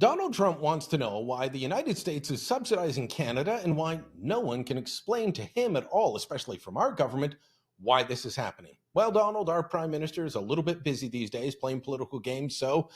Donald Trump wants to know why the United States is subsidizing Canada and why no one can explain to him at all, especially from our government, why this is happening. Well, Donald, our prime minister is a little bit busy these days playing political games, so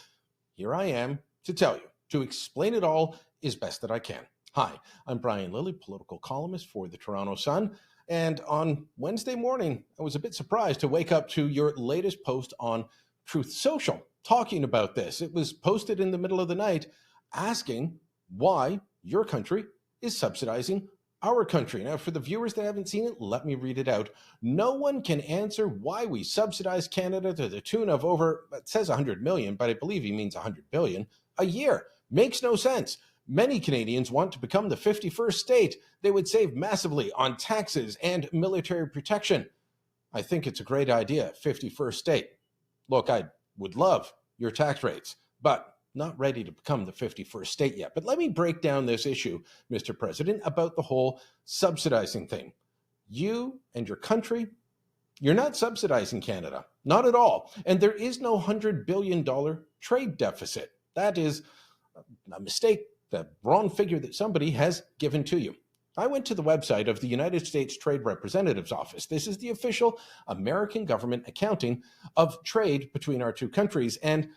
here I am to tell you. To explain it all as best that I can. Hi, I'm Brian Lilley, political columnist for the Toronto Sun. And on Wednesday morning, I was a bit surprised to wake up to your latest post on Truth Social talking about this. It was posted in the middle of the night asking why your country is subsidizing our country. Now, for the viewers that haven't seen it, let me read it out. No one can answer why we subsidize Canada to the tune of over, it says 100 million, but I believe he means 100 billion a year. Makes no sense. Many Canadians want to become the 51st state. They would save massively on taxes and military protection. I think it's a great idea, 51st state. Look, I would love your tax rates, but not ready to become the 51st state yet. But let me break down this issue, Mr. President, about the whole subsidizing thing. You and your country, you're not subsidizing Canada, not at all. And there is no $100 billion trade deficit. That is a mistake, the wrong figure that somebody has given to you. I went to the website of the United States Trade Representative's Office. This is the official American government accounting of trade between our two countries. And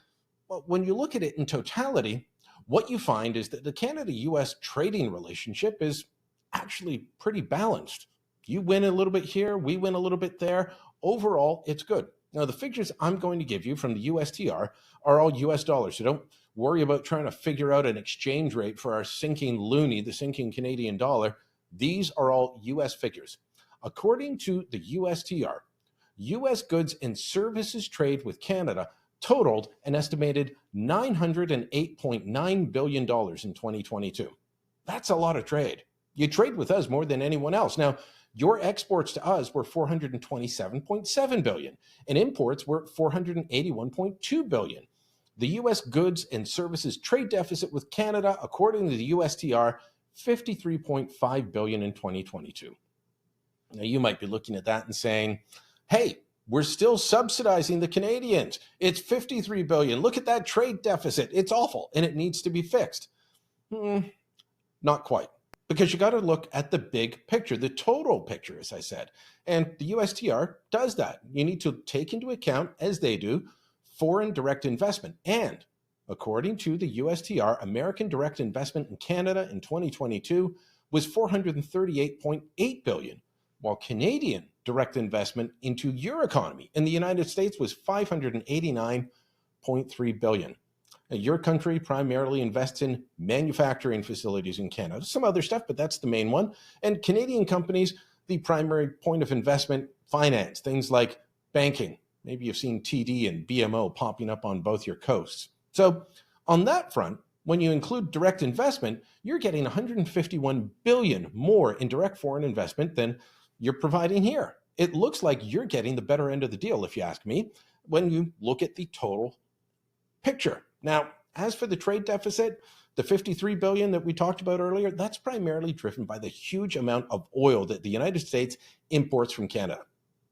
when you look at it in totality, what you find is that the Canada-US trading relationship is actually pretty balanced. You win a little bit here, we win a little bit there. Overall, it's good. Now, the figures I'm going to give you from the USTR are all US dollars, so don't worry about trying to figure out an exchange rate for our sinking loonie, the sinking Canadian dollar. These are all US figures. According to the USTR, US goods and services trade with Canada totaled an estimated $908.9 billion in 2022. That's a lot of trade. You trade with us more than anyone else. Now, your exports to us were $427.7 billion, and imports were $481.2 billion. The U.S. goods and services trade deficit with Canada, according to the USTR, $53.5 billion in 2022. Now, you might be looking at that and saying, hey, we're still subsidizing the Canadians. It's $53 billion. Look at that trade deficit. It's awful, and it needs to be fixed. Not quite, because you got to look at the big picture, the total picture, as I said. And the USTR does that. You need to take into account, as they do, foreign direct investment. And according to the USTR, American direct investment in Canada in 2022 was $438.8 billion, while Canadian direct investment into your economy in the United States was $589.3 billion. Now, your country primarily invests in manufacturing facilities in Canada, some other stuff, but that's the main one. And Canadian companies, the primary point of investment, finance, things like banking. Maybe you've seen TD and BMO popping up on both your coasts. So on that front, when you include direct investment, you're getting $151 billion more in direct foreign investment than you're providing here. It looks like you're getting the better end of the deal, if you ask me, when you look at the total picture. Now, as for the trade deficit, the $53 billion that we talked about earlier, that's primarily driven by the huge amount of oil that the United States imports from Canada.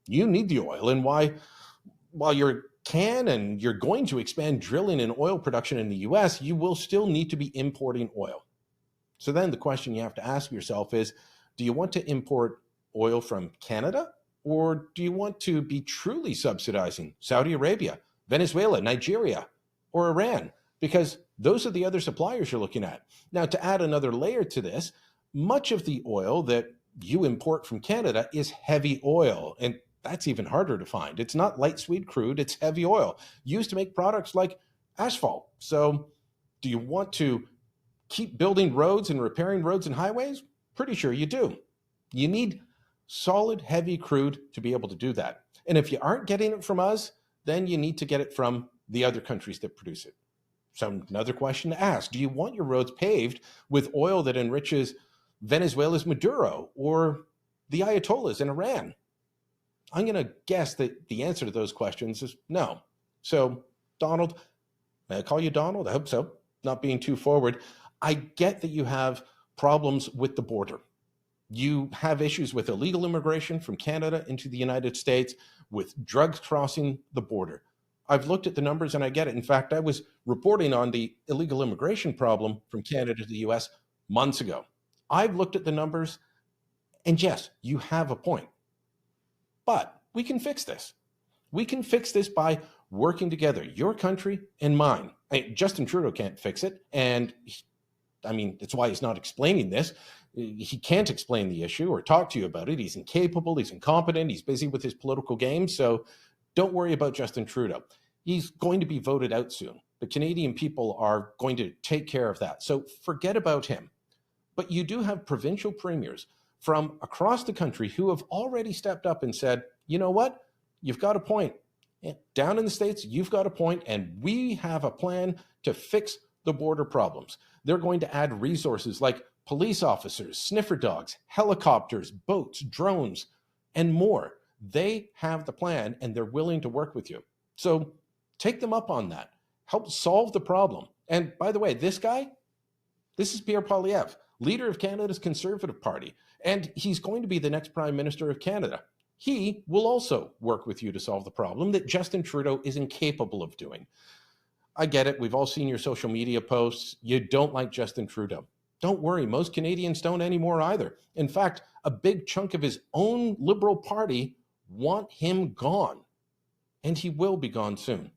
You need the oil, and while you're going to expand drilling and oil production in the US, you will still need to be importing oil. So then the question you have to ask yourself is, do you want to import oil from Canada, or do you want to be truly subsidizing Saudi Arabia, Venezuela, Nigeria, or Iran? Because those are the other suppliers you're looking at. Now, to add another layer to this, much of the oil that you import from Canada is heavy oil, and that's even harder to find. It's not light sweet crude, it's heavy oil used to make products like asphalt. So do you want to keep building roads and repairing roads and highways? Pretty sure you do. You need solid, heavy crude to be able to do that. And if you aren't getting it from us, then you need to get it from the other countries that produce it. So another question to ask, do you want your roads paved with oil that enriches Venezuela's Maduro or the Ayatollahs in Iran? I'm going to guess that the answer to those questions is no. So, Donald, may I call you Donald? I hope so. Not being too forward. I get that you have problems with the border. You have issues with illegal immigration from Canada into the United States, with drugs crossing the border. I've looked at the numbers and I get it. In fact, I was reporting on the illegal immigration problem from Canada to the US months ago. I've looked at the numbers, and yes, you have a point. But we can fix this. We can fix this by working together, your country and mine. Justin Trudeau can't fix it. And that's why he's not explaining this. He can't explain the issue or talk to you about it. He's incapable, he's incompetent, he's busy with his political game. So don't worry about Justin Trudeau. He's going to be voted out soon. The Canadian people are going to take care of that. So forget about him. But you do have provincial premiers from across the country who have already stepped up and said, you know what? You've got a point. Down in the States, you've got a point, and we have a plan to fix the border problems. They're going to add resources like police officers, sniffer dogs, helicopters, boats, drones, and more. They have the plan, and they're willing to work with you. So take them up on that. Help solve the problem. And by the way, this is Pierre Poilievre, leader of Canada's Conservative Party, and he's going to be the next Prime Minister of Canada. He will also work with you to solve the problem that Justin Trudeau is incapable of doing. I get it. We've all seen your social media posts. You don't like Justin Trudeau. Don't worry. Most Canadians don't anymore either. In fact, a big chunk of his own Liberal Party want him gone, and he will be gone soon.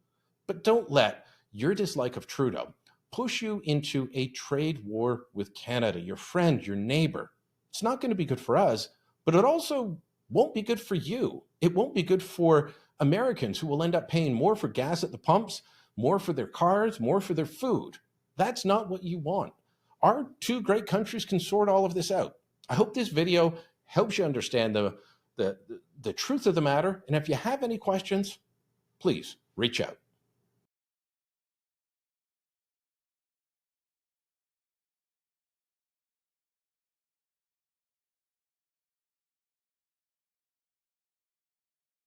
But don't let your dislike of Trudeau push you into a trade war with Canada, your friend, your neighbor. It's not going to be good for us, but it also won't be good for you. It won't be good for Americans who will end up paying more for gas at the pumps, more for their cars, more for their food. That's not what you want. Our two great countries can sort all of this out. I hope this video helps you understand the truth of the matter. And if you have any questions, please reach out.